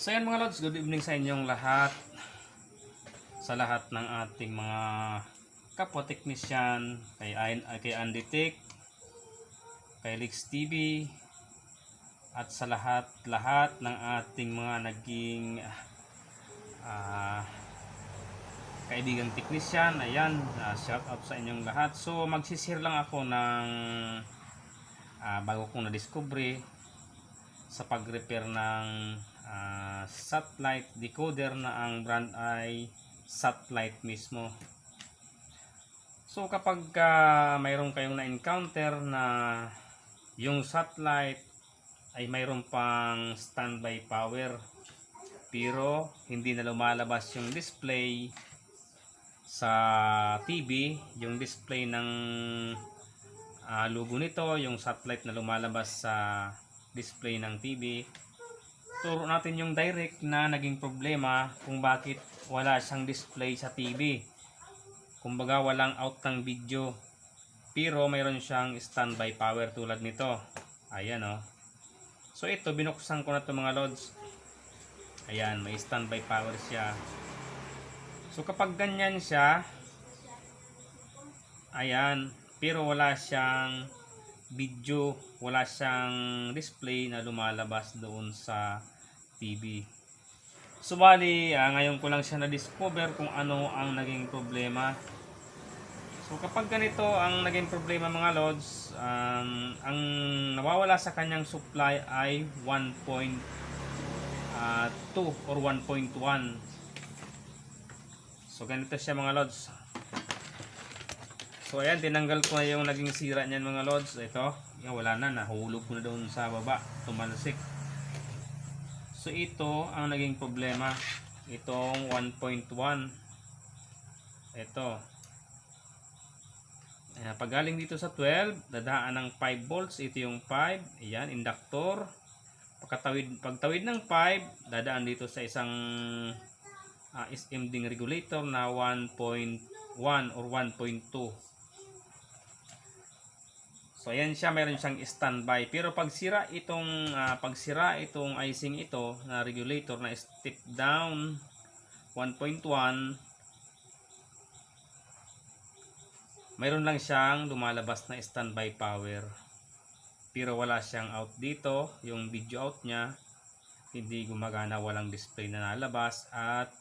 So yan mga lods, good evening sa inyong lahat. Sa lahat ng ating mga kapwa-technician, kay Andy Tech, kay Lex TV, at sa lahat ng ating mga naging kaibigang technician. Ayan, shout out sa inyong lahat. So magsishare lang ako ng bago kong na-discovery sa pag-repair ng satellite decoder na ang brand ay satellite mismo. So kapag mayroon kayong na-encounter na yung satellite ay mayroon pang standby power pero hindi na lumalabas yung display sa TV, yung display ng logo nito, yung satellite na lumalabas sa display ng TV, turo natin yung direct na naging problema kung bakit wala siyang display sa TV. Kumbaga walang out ng video pero mayroon siyang standby power tulad nito. Ayan o. So ito, binuksan ko na ito mga lods. Ayan, may standby power siya. So kapag ganyan siya, ayan, pero wala siyang video, wala siyang display na lumalabas doon sa TV. So bali, ngayon ko lang siya na-discover kung ano ang naging problema. So kapag ganito ang naging problema mga lods, ang nawawala sa kanyang supply ay 1.2 or 1.1. So ganito siya mga lods. So ayan, tinanggal ko na yung naging sira niyan mga lods. Ito, yan, wala na, nahulog ko na doon sa baba, tumalsik. So ito ang naging problema. Itong 1.1. Ito. Ayan, pag galing dito sa 12, dadaan ng 5 volts. Ito yung 5. Ayan, inductor. Pagtawid ng 5, dadaan dito sa isang SM ding regulator na 1.1 or 1.2. So ayan siya, mayroon siyang standby. Pero pag sira itong icing ito na regulator na step down 1.1, mayroon lang siyang lumalabas na standby power. Pero wala siyang out dito, yung video out niya hindi gumagana, walang display na nalabas at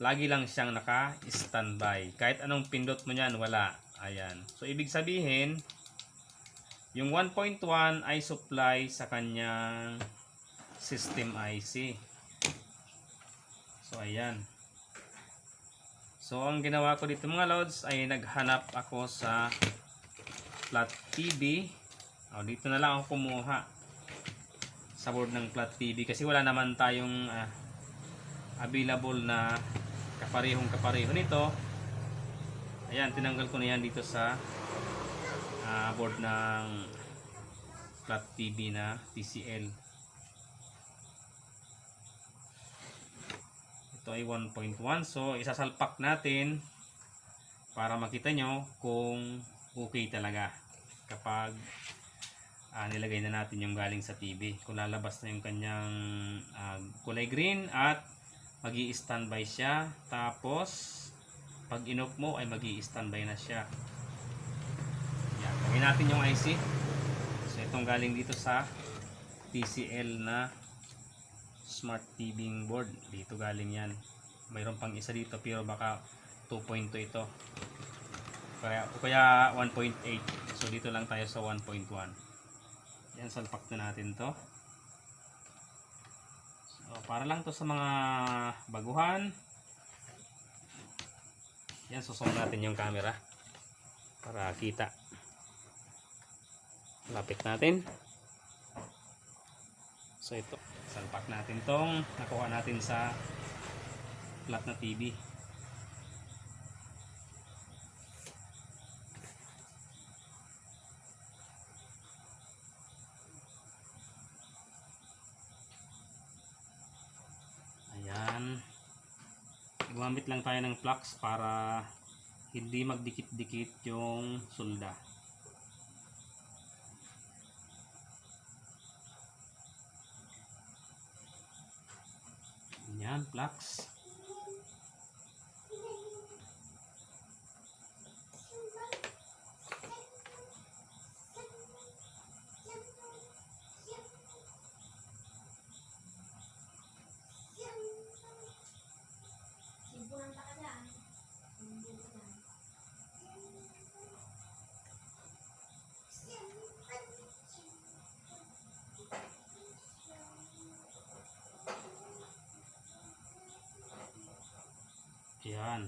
lagi lang siyang naka-standby. Kahit anong pindot mo niyan, wala. Ayan. So ibig sabihin, yung 1.1 ay supply sa kanyang system IC. So ayan. So ang ginawa ko dito mga lods ay naghanap ako sa flat TV. Dito na lang ako kumuha sa board ng flat TV kasi wala naman tayong available na kapareho nito. Ayan, tinanggal ko na yan dito sa board ng flat TV na TCL. Ito ay 1.1. So isasalpak natin para makita nyo kung okay talaga kapag nilagay na natin yung galing sa TV. Kung lalabas na yung kanyang kulay green at magi-standby siya, tapos pag in-off mo ay magi-standby na siya. Yan, lagay natin yung IC. So itong galing dito sa TCL na smart TV board, dito galing yan. Mayroon pang isa dito pero baka 2.2 ito, kaya 1.8. so dito lang tayo sa 1.1. yan, salpak na natin to. Para lang to sa mga baguhan. Yan, susong natin yung camera para kita. Lapit natin. So ito, salpak natin tong nakuha natin sa flat na TV. Gumamit lang tayo ng flux para hindi magdikit-dikit yung solda. Ayan, flux. Ayan.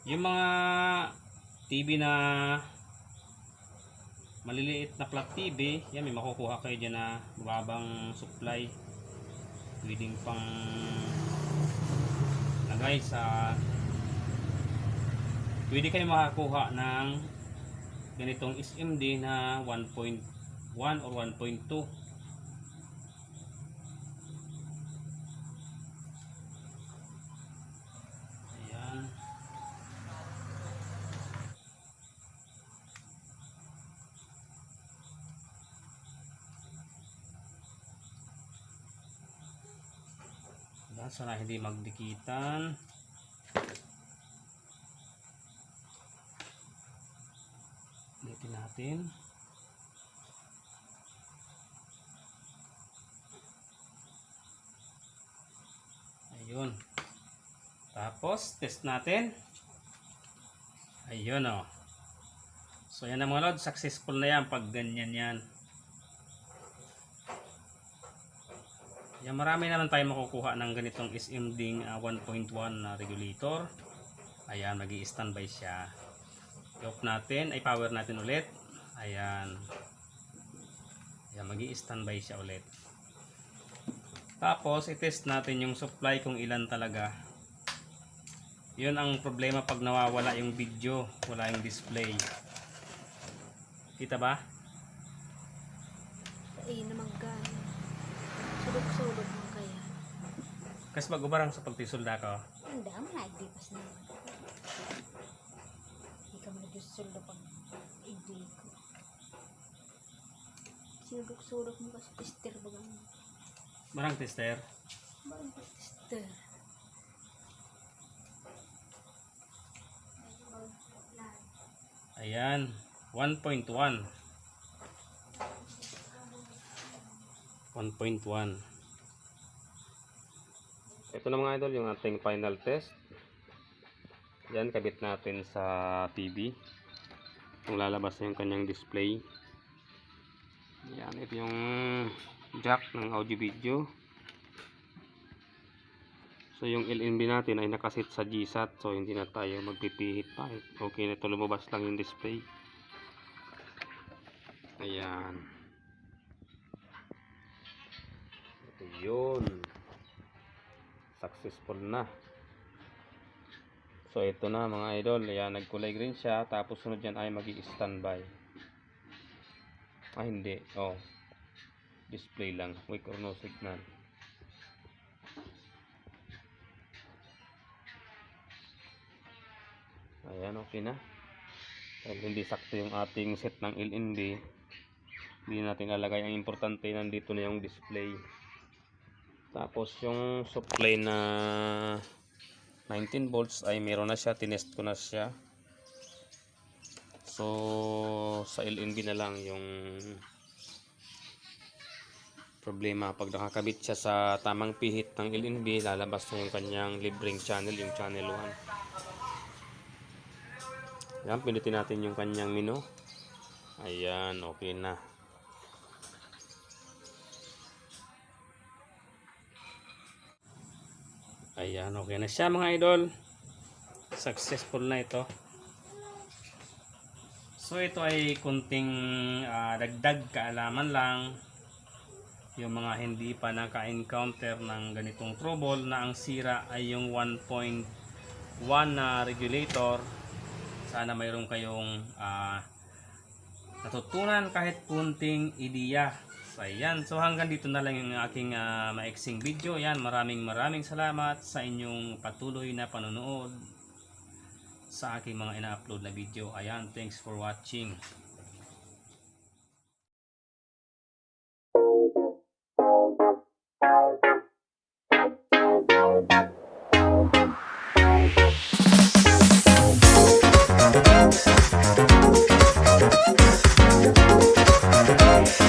Yung mga TV na maliliit na flat TV, yan, may makukuha kayo dyan na mababang supply. Pwedeng pang lagay sa, pwede kayo makakuha ng ganitong SMD na 1.1 or 1.2. Sana hindi magdikitan. Ulitin natin. Ayun. Tapos test natin. Ayun o. So yan na mga lord, successful na yan pag ganyan yan. Yan, marami naman tayo makukuha ng ganitong SMD 1.1 na regulator. Ayan, magi-standby siya. I-off natin, ay power natin ulit. Ayan. Ayan, magi-standby siya ulit. Tapos, i-test natin yung supply kung ilan talaga. Yun ang problema pag nawawala yung video, wala yung display. Kita ba? Ay, naman gano'n. Sulog-sulog mo kaya. Kas bagubarang sa pagtisulda ko. Hindi, malagdipas naman. Hindi ka malagdisulda pag hindi ko. Sulog-sulog mo kasi tester bagang. Marang tester? Barang tester. Ayan, 1.1. 1.1. Ito na mga idol yung ating final test. Yan, kabit natin sa TV. Kung lalabas na yung kanyang display. Yan, ito yung jack ng audio video. So yung LNB natin ay nakasit sa GSAT, so hindi na tayo magpipihit pa. Okay na ito, lumabas lang yung display. Ayan. Ito yun. Successful na. So ito na mga idol. Ayan, nagkulay green siya. Tapos sunod yan ay magi-standby. Ah, hindi. Oh. Display lang. Weak or no signal. Ayan, okay na. Dahil hindi sakto yung ating set ng LNB, hindi natin lalagay. Ang importante, nandito na yung display. Tapos yung supply na 19 volts ay meron na siya. Tinest ko na siya. So sa LNB na lang yung problema. Pag nakakabit siya sa tamang pihit ng LNB, lalabas na yung kanyang libreng channel, yung channel 1. Yan, pinitin natin yung kanyang menu. Ayan, okay na. Ayan, okay na siya mga idol. Successful na ito. So ito ay kunting dagdag kaalaman lang. Yung mga hindi pa naka-encounter ng ganitong trouble na ang sira ay yung 1.1 na regulator. Sana mayroon kayong natutunan kahit punting ideya. So, ayan. So hanggang dito na lang yung aking maiksing video. Ayan, maraming salamat sa inyong patuloy na panonood sa aking mga ina-upload na video. Ayan, thanks for watching.